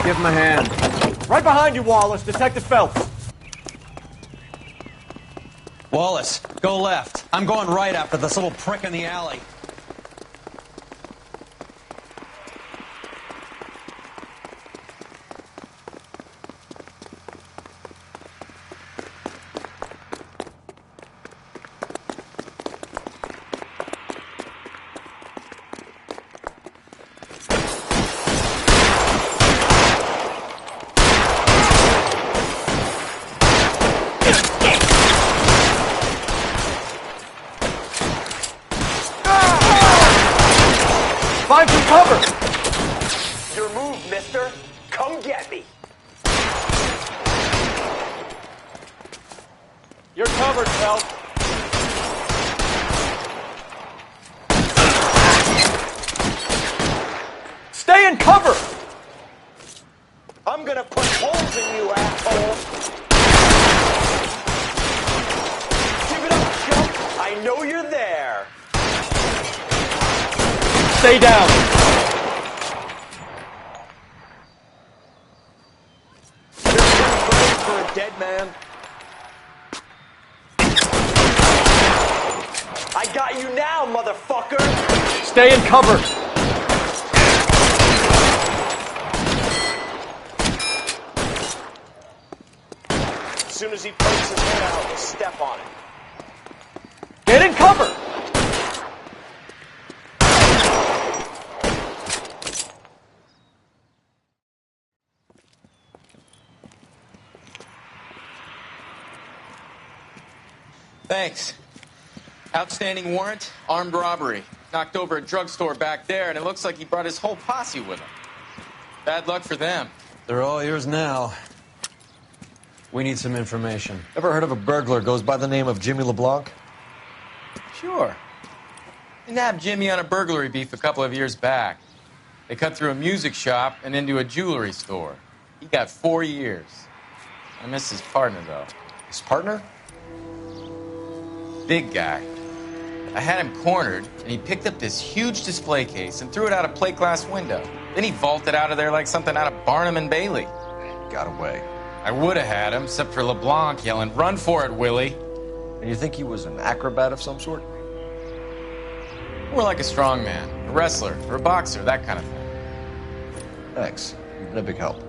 Give him a hand. Right behind you, Wallace. Detective Phelps. Wallace, go left. I'm going right after this little prick in the alley. Find some cover! Your move, mister. Come get me. You're covered, Phelps. Stay in cover! I'm gonna put holes in you, asshole. Give it up, chump. I know you're there. Stay down. You're too brave for a dead man. I got you now, motherfucker. Stay in cover. As soon as he pokes his head out, step on it. Get in cover. Thanks. Outstanding warrant, armed robbery. Knocked over a drugstore back there, and it looks like he brought his whole posse with him. Bad luck for them. They're all yours now. We need some information. Ever heard of a burglar goes by the name of Jimmy LeBlanc? Sure. We nabbed Jimmy on a burglary beef a couple of years back. They cut through a music shop and into a jewelry store. He got 4 years. I miss his partner, though. His partner? Big guy. I had him cornered, and he picked up this huge display case and threw it out a plate glass window. Then he vaulted out of there like something out of Barnum and Bailey. Got away. I would have had him, except for LeBlanc yelling, "Run for it, Willie!" And you think he was an acrobat of some sort? More like a strongman, a wrestler, or a boxer, that kind of thing. Thanks. You've been a big help.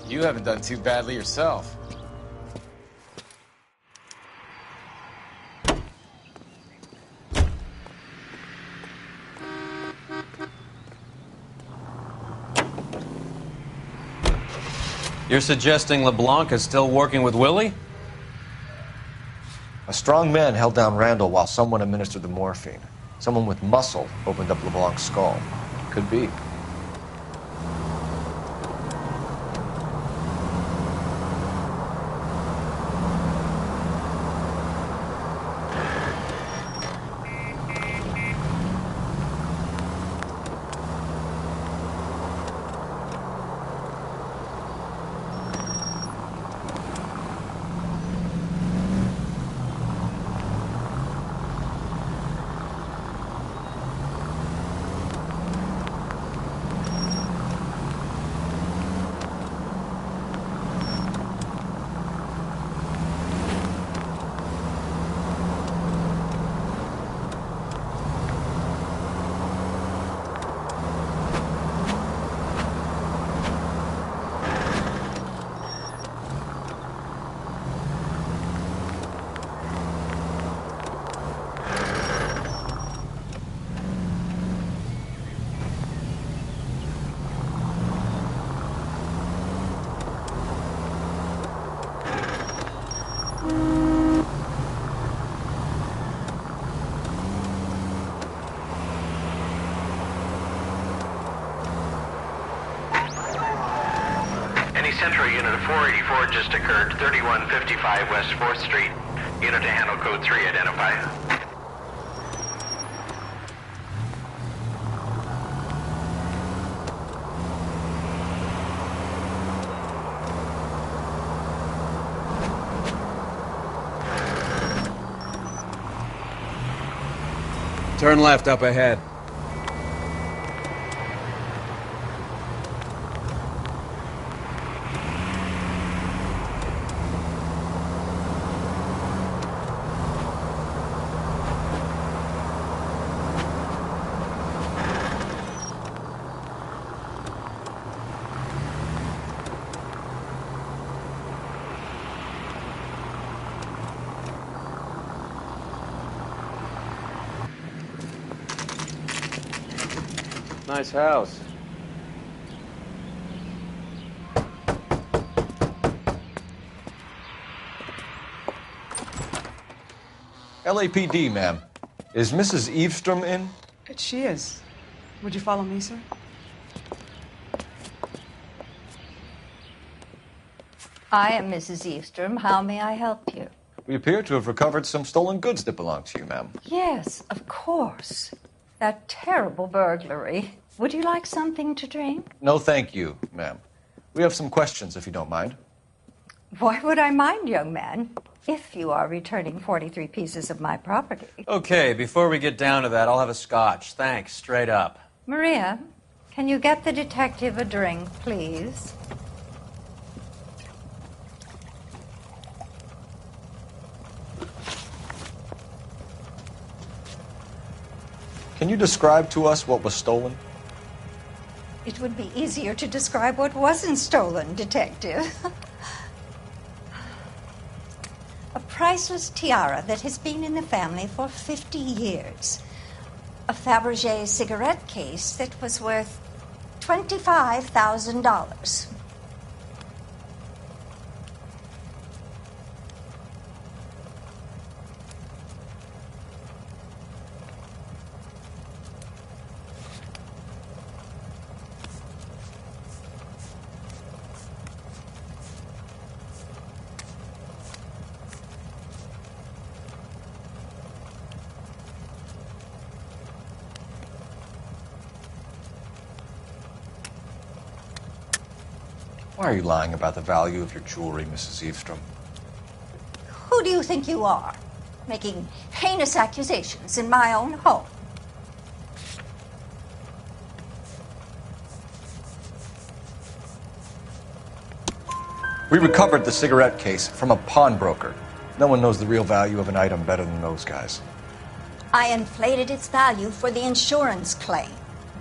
You haven't done too badly yourself. You're suggesting LeBlanc is still working with Willie? A strong man held down Randall while someone administered the morphine. Someone with muscle opened up LeBlanc's skull. Could be. Central unit of 484 just occurred, 3155 West 4th Street. Unit to handle code 3, identify. Turn left up ahead. Nice house. LAPD, ma'am. Is Mrs. Eavestrom in? She is. Would you follow me, sir? I am Mrs. Eavestrom. How may I help you? We appear to have recovered some stolen goods that belong to you, ma'am. Yes, of course. That terrible burglary. Would you like something to drink? No, thank you, ma'am. We have some questions, if you don't mind. Why would I mind, young man, if you are returning 43 pieces of my property? Okay, before we get down to that, I'll have a scotch. Thanks, straight up. Maria, can you get the detective a drink, please? Can you describe to us what was stolen? It would be easier to describe what wasn't stolen, Detective. A priceless tiara that has been in the family for 50 years. A Fabergé cigarette case that was worth $25,000. Why are you lying about the value of your jewelry, Mrs. Eavestrom? Who do you think you are, making heinous accusations in my own home? We recovered the cigarette case from a pawnbroker. No one knows the real value of an item better than those guys. I inflated its value for the insurance claim.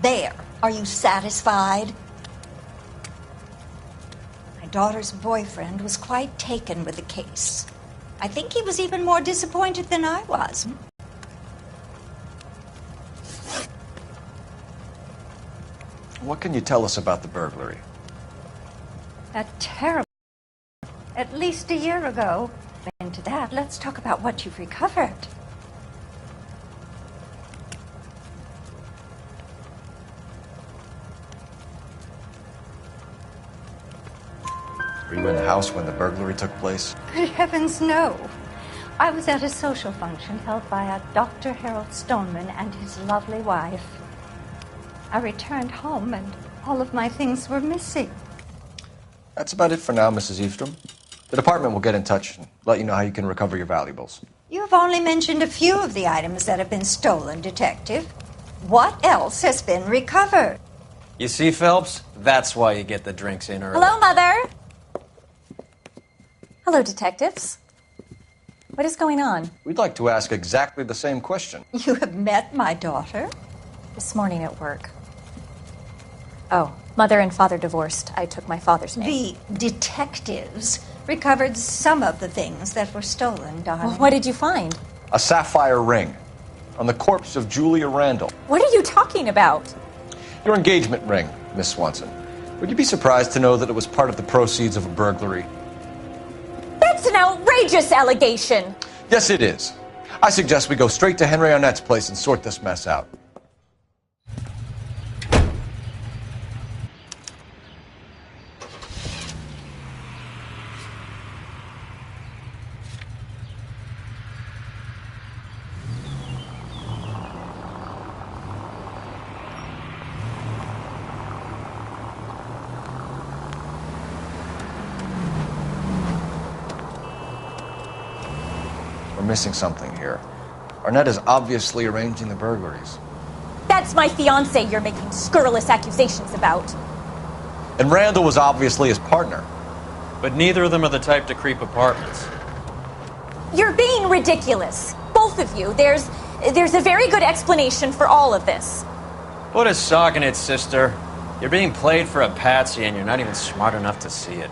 There. Are you satisfied? My daughter's boyfriend was quite taken with the case. I think he was even more disappointed than I was. What can you tell us about the burglary? That terrible. At least a year ago. Into that, let's talk about what you've recovered. Were you in the house when the burglary took place? Good heavens, no. I was at a social function held by a Dr. Harold Stoneman and his lovely wife. I returned home and all of my things were missing. That's about it for now, Mrs. Eavestrom. The department will get in touch and let you know how you can recover your valuables. You've only mentioned a few of the items that have been stolen, Detective. What else has been recovered? You see, Phelps? That's why you get the drinks in early. Hello, Mother. Hello, detectives. What is going on? We'd like to ask exactly the same question. You have met my daughter? This morning at work. Oh, mother and father divorced. I took my father's name. The detectives recovered some of the things that were stolen, darling. Well, what did you find? A sapphire ring on the corpse of Julia Randall. What are you talking about? Your engagement ring, Miss Swanson. Would you be surprised to know that it was part of the proceeds of a burglary? That's an outrageous allegation. Yes, it is. I suggest we go straight to Henry Arnett's place and sort this mess out. We're missing something here. Arnett is obviously arranging the burglaries. That's my fiancé you're making scurrilous accusations about. And Randall was obviously his partner. But neither of them are the type to creep apartments. You're being ridiculous. Both of you. There's a very good explanation for all of this. Put a sock in it, sister. You're being played for a patsy and you're not even smart enough to see it.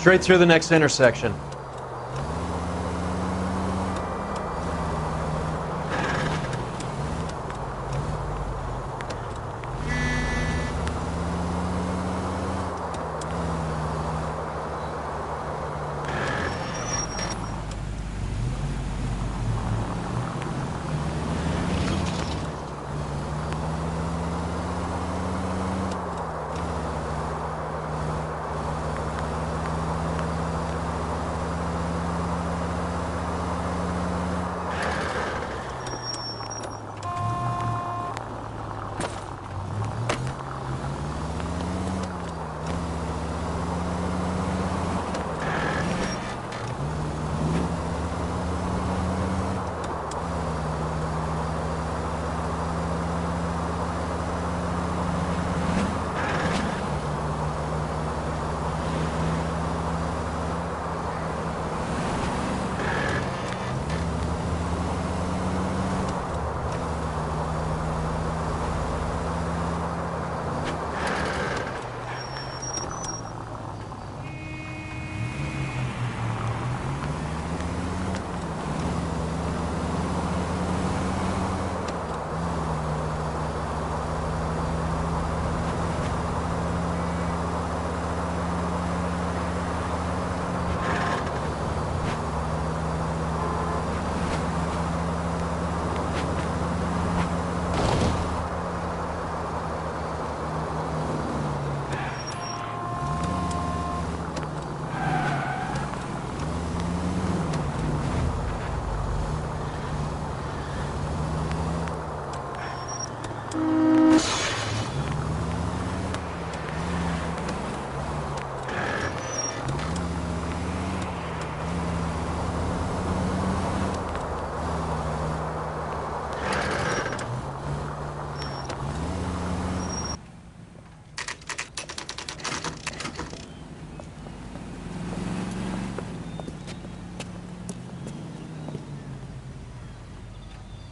Straight through the next intersection.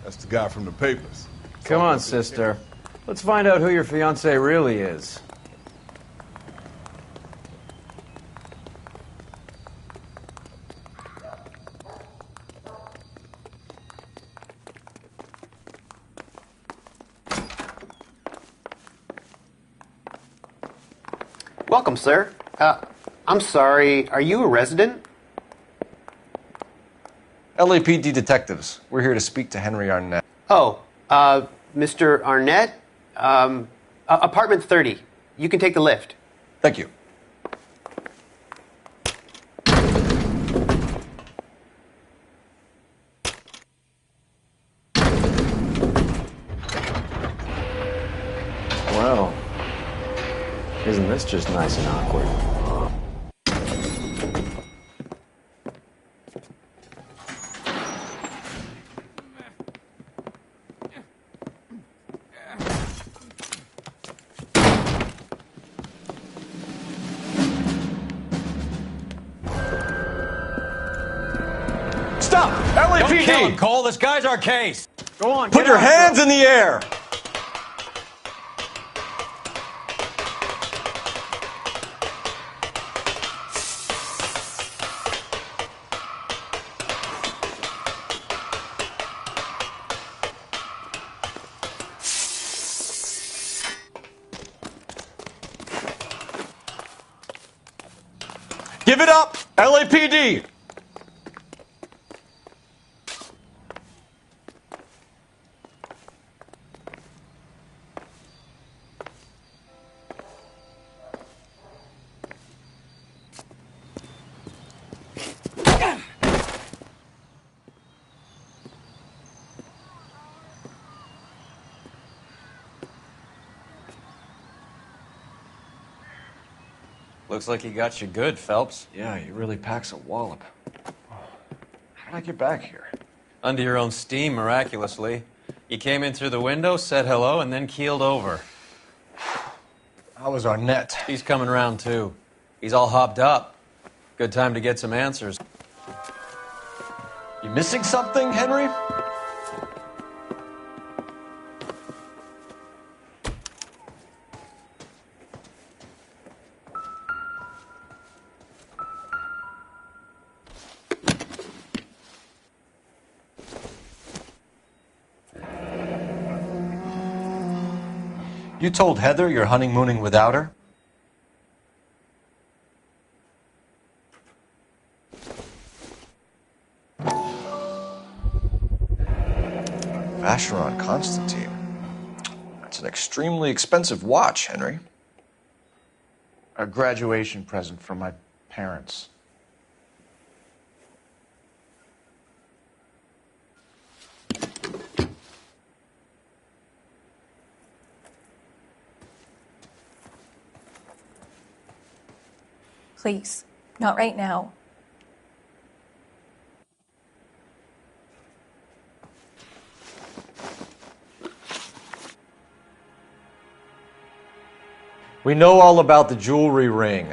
That's the guy from the papers. Come on, sister. Let's find out who your fiance really is. Welcome, sir. I'm sorry, are you a resident? LAPD detectives. We're here to speak to Henry Arnett. Oh, Mr. Arnett? Apartment 30. You can take the lift. Thank you. Well, isn't this just nice and awkward? Stop! Don't kill him, LAPD! Cole. This guy's our case. Go on. Put get your out. hands in the air! Give it up, LAPD! Looks like he got you good, Phelps. Yeah, he really packs a wallop. How did I get back here? Under your own steam, miraculously. You came in through the window, said hello, and then keeled over. How was Arnett? He's coming round, too. He's all hopped up. Good time to get some answers. You missing something, Henry? You told Heather you're honeymooning without her? Vacheron Constantine. That's an extremely expensive watch, Henry. A graduation present from my parents. Please, not right now. We know all about the jewelry ring.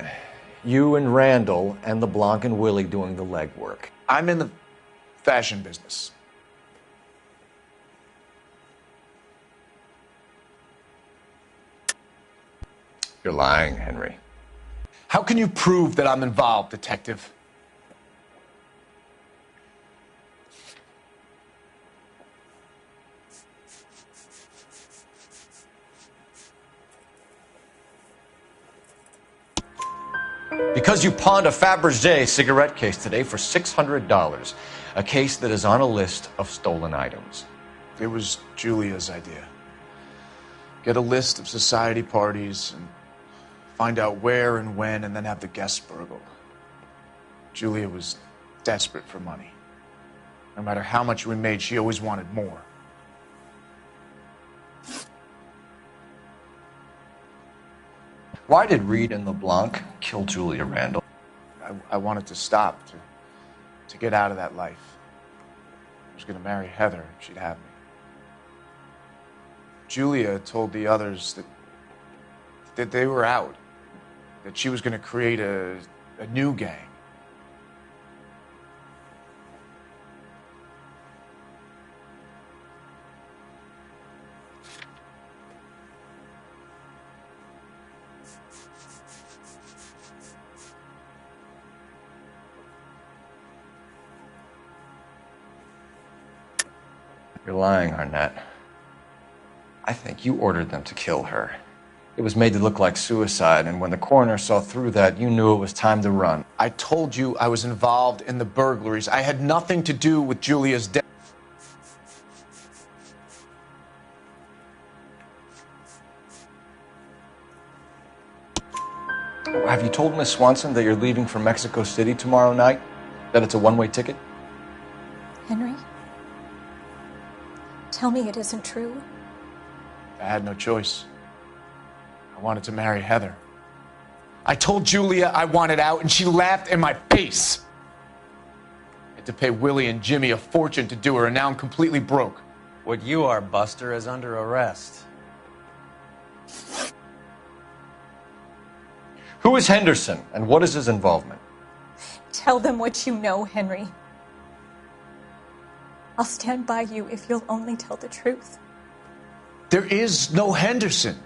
You and Randall and LeBlanc and Willie doing the legwork. I'm in the fashion business. You're lying, Henry. How can you prove that I'm involved, detective? Because you pawned a Fabergé cigarette case today for $600. A case that is on a list of stolen items. It was Julia's idea. Get a list of society parties and find out where and when, and then have the guests burgled. Julia was desperate for money. No matter how much we made, she always wanted more. Why did Reed and LeBlanc kill Julia Randall? I wanted to stop, to get out of that life. I was going to marry Heather if she'd have me. Julia told the others that they were out, that she was going to create a new gang. You're lying, Arnett. I think you ordered them to kill her. It was made to look like suicide, and when the coroner saw through that, you knew it was time to run. I told you I was involved in the burglaries. I had nothing to do with Julia's death. Have you told Miss Swanson that you're leaving for Mexico City tomorrow night? That it's a one-way ticket? Henry? Tell me it isn't true. I had no choice. I wanted to marry Heather. I told Julia I wanted out, and she laughed in my face. I had to pay Willie and Jimmy a fortune to do her, and now I'm completely broke. What you are, Buster, is under arrest. Who is Henderson, and what is his involvement? Tell them what you know, Henry. I'll stand by you if you'll only tell the truth. There is no Henderson.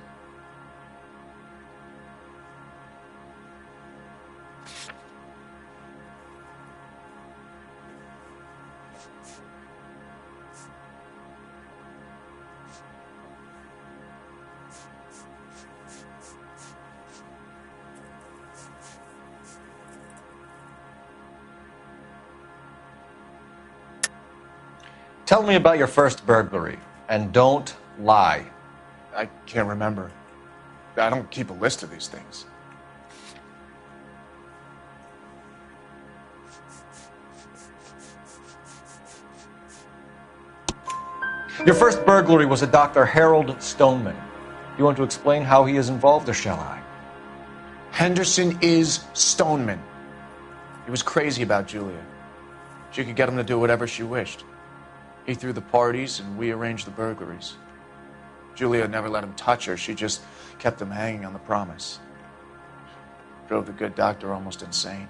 Tell me about your first burglary, and don't lie. I can't remember. I don't keep a list of these things. Your first burglary was a Dr. Harold Stoneman. You want to explain how he is involved, or shall I? Henderson is Stoneman. He was crazy about Julia. She could get him to do whatever she wished. He threw the parties, and we arranged the burglaries. Julia never let him touch her. She just kept him hanging on the promise. Drove the good doctor almost insane.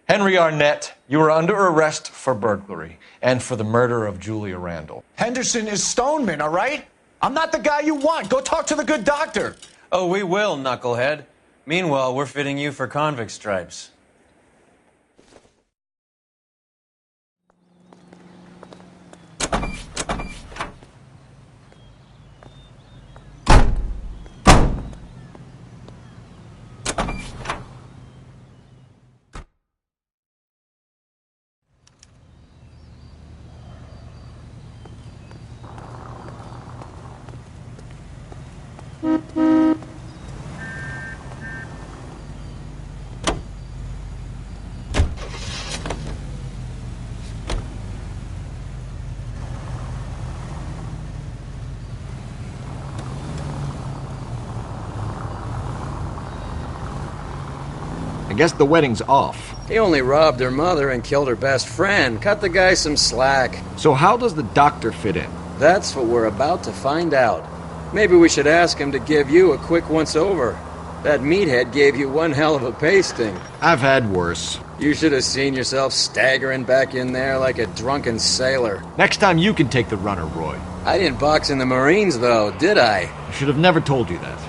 Henry Arnett, you are under arrest for burglary and for the murder of Julia Randall. Henderson is Stoneman, all right? I'm not the guy you want. Go talk to the good doctor. Oh, we will, knucklehead. Meanwhile, we're fitting you for convict stripes. guess the wedding's off. He only robbed her mother and killed her best friend. Cut the guy some slack. So how does the doctor fit in? That's what we're about to find out. Maybe we should ask him to give you a quick once-over. That meathead gave you one hell of a pasting. I've had worse. You should have seen yourself staggering back in there like a drunken sailor. Next time you can take the runner, Roy. I didn't box in the Marines, though, did I? I should have never told you that.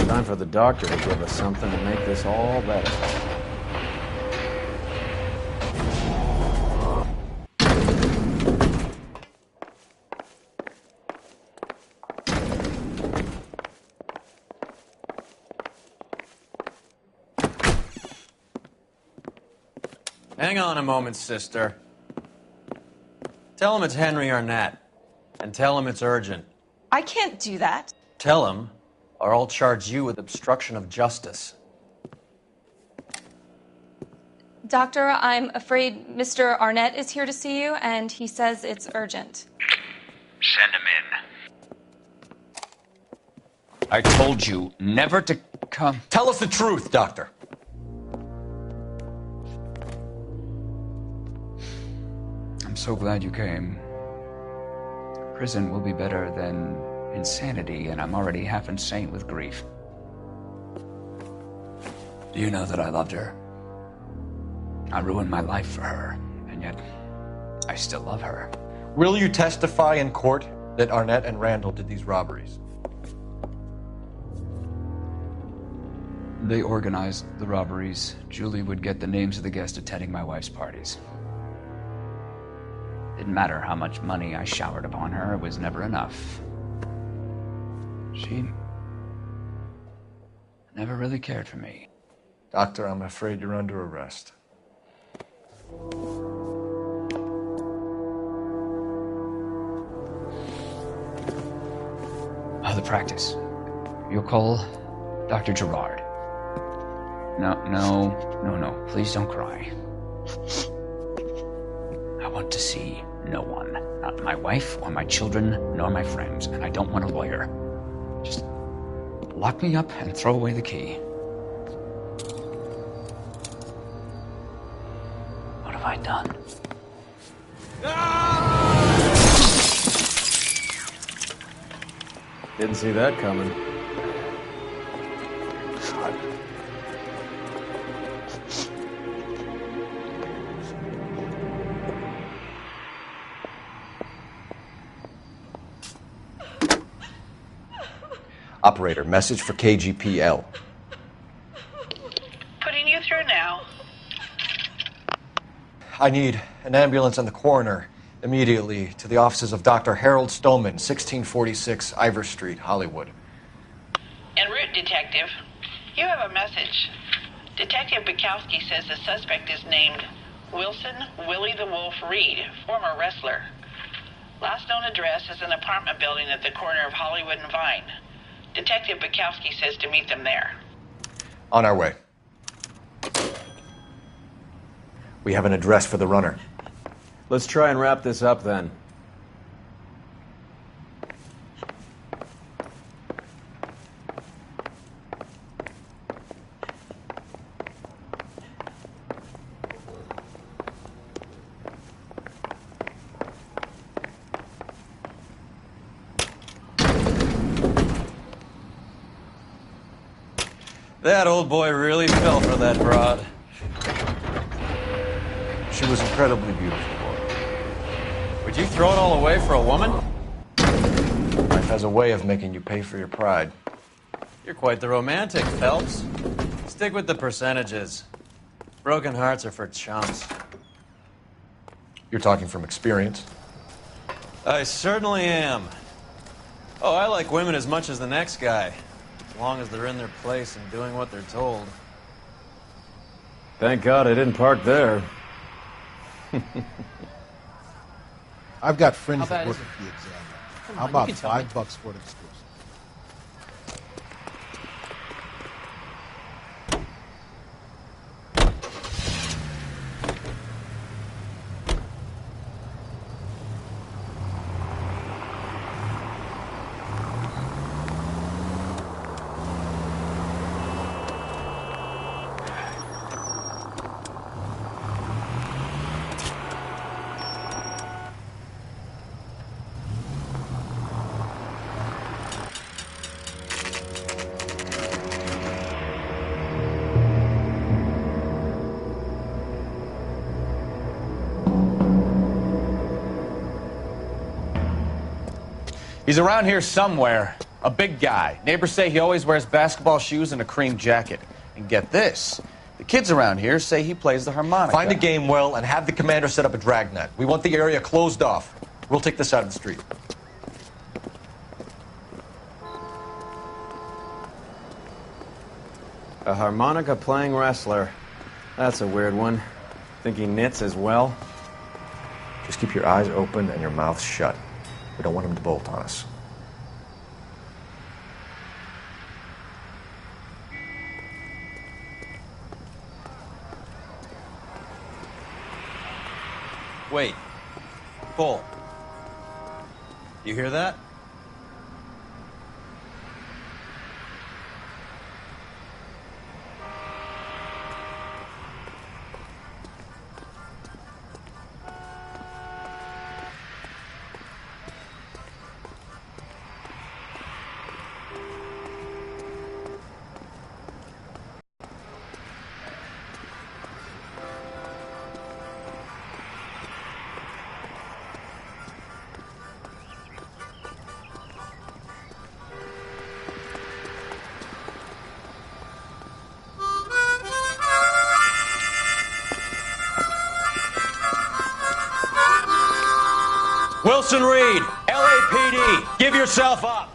Time for the doctor to give us something to make this all better. Hang on a moment, sister. Tell him it's Henry Arnett. And tell him it's urgent. I can't do that. Tell him, or I'll charge you with obstruction of justice. Doctor, I'm afraid Mr. Arnett is here to see you, and he says it's urgent. Send him in. I told you never to come. Tell us the truth, Doctor. I'm so glad you came. Prison will be better than insanity, and I'm already half insane with grief. Do you know that I loved her? I ruined my life for her, and yet I still love her. Will you testify in court that Arnett and Randall did these robberies? They organized the robberies. Julie would get the names of the guests attending my wife's parties. Didn't matter how much money I showered upon her, it was never enough. She never really cared for me. Doctor, I'm afraid you're under arrest. The practice. You'll call Dr. Gerard. No. Please don't cry. I want to see no one. Not my wife or my children, nor my friends. And I don't want a lawyer. Just lock me up and throw away the key. What have I done? Didn't see that coming. Operator, message for KGPL. Putting you through now. I need an ambulance and the coroner immediately to the offices of Dr. Harold Stoneman, 1646 Ivor Street, Hollywood. En route, Detective. You have a message. Detective Bukowski says the suspect is named Wilson Willie the Wolf Reed, former wrestler. Last known address is an apartment building at the corner of Hollywood and Vine. Detective Bukowski says to meet them there. On our way. We have an address for the runner. Let's try and wrap this up then. That old boy really fell for that broad. She was incredibly beautiful. Would you throw it all away for a woman? Life has a way of making you pay for your pride. You're quite the romantic, Phelps. Stick with the percentages. Broken hearts are for chumps. You're talking from experience. I certainly am. Oh, I like women as much as the next guy. As long as they're in their place and doing what they're told. Thank God I didn't park there. I've got friends that bad work is it? at the exam. Come How on, about you can tell me. $5 for it exclusive? He's around here somewhere. A big guy. Neighbors say he always wears basketball shoes and a cream jacket. And get this. The kids around here say he plays the harmonica. Find a game well and have the commander set up a dragnet. We want the area closed off. We'll take this out of the street. A harmonica playing wrestler. That's a weird one. Think he knits as well? Just keep your eyes open and your mouth shut. We don't want him to bolt on us. Wait. Bull. You hear that? Wilson Reed, LAPD, give yourself up.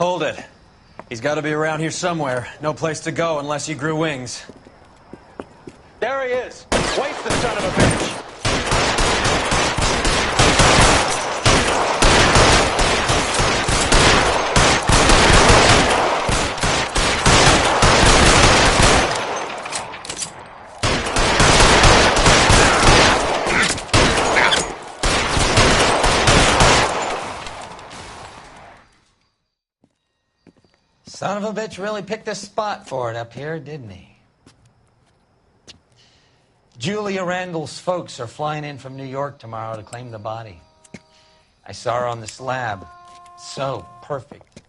Hold it. He's got to be around here somewhere. No place to go unless he grew wings. There he is. Waste the son of a bitch. Son of a bitch really picked a spot for it up here, didn't he? Julia Randall's folks are flying in from New York tomorrow to claim the body. I saw her on the slab. So perfect.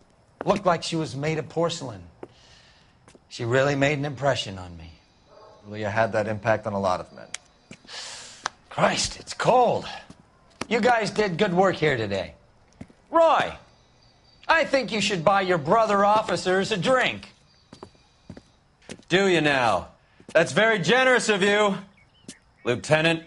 Looked like she was made of porcelain. She really made an impression on me. Julia had that impact on a lot of men. Christ, it's cold. You guys did good work here today. Roy, I think you should buy your brother officers a drink. Do you now? That's very generous of you, Lieutenant.